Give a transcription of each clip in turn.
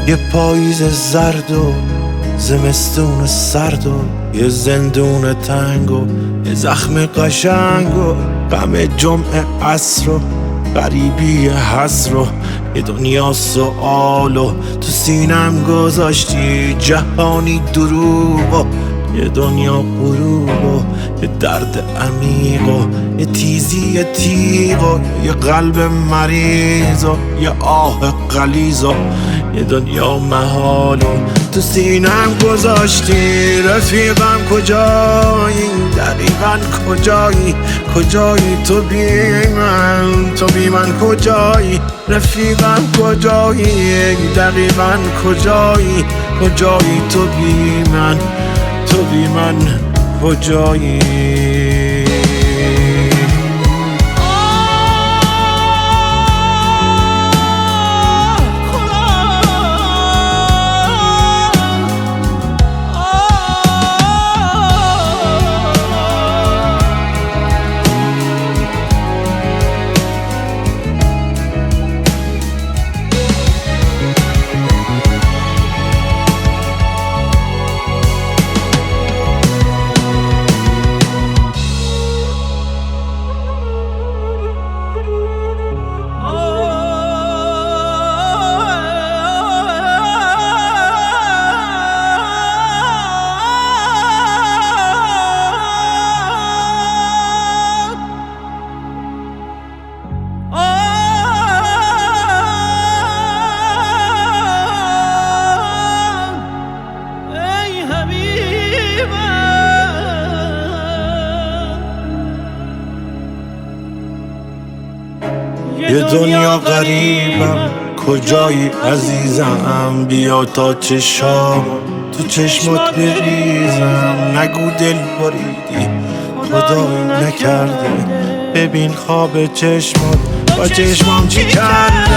یه پاییز زرد و زمستون سرد و یه زندون تنگ و یه زخم قشنگ و غم جمعه عصر و غریبی حسر و یه دنیا سؤال و تو سینم گذاشتی جهانی دروغ و یه دنیا غروب و یه درد عمیق و یه تیزی تیغ و یه قلب مریض و یه آه غلیظ و یه دنیا محال و تو سینم گذاشتی. رفیقم کجایی؟ دقیقاً کجایی؟ کجایی تو بی من؟ تو بی من کجایی؟ رفیقم کجایی؟ دقیقاً کجایی؟ کجایی تو بی من؟ تو بی من کجایی؟ یه دنیا غریبم، کجایی عزیزم؟ بیا تا چشام تو چشمات بریزم. نگو دل بریدی خدایی نکرده، ببین خواب چشمات با چشمام چی کرده.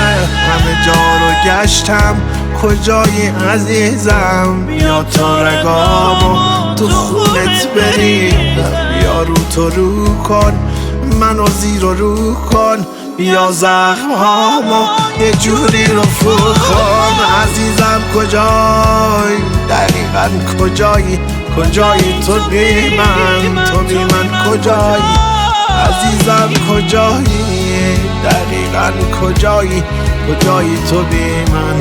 همه جا رو گشتم، کجایی عزیزم؟ بیا تا رگامو تو خونت بریدم. بیا رو تو رو کن، منو زیر و رو کن. بیا زخم هامو یه جوری رفو کن. عزیزم کجایی؟ دقیقاً کجایی؟ کجایی تو بی من؟ تو بی من کجایی؟ عزیزم کجایی؟ دقیقاً کجایی؟ کجایی تو بی من؟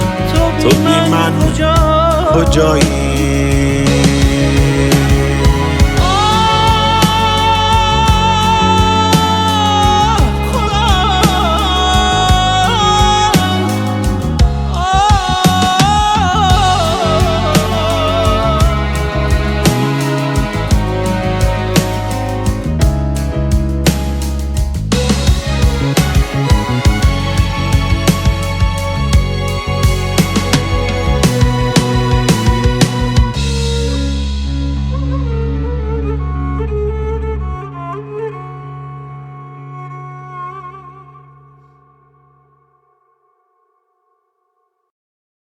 تو بی من کجایی؟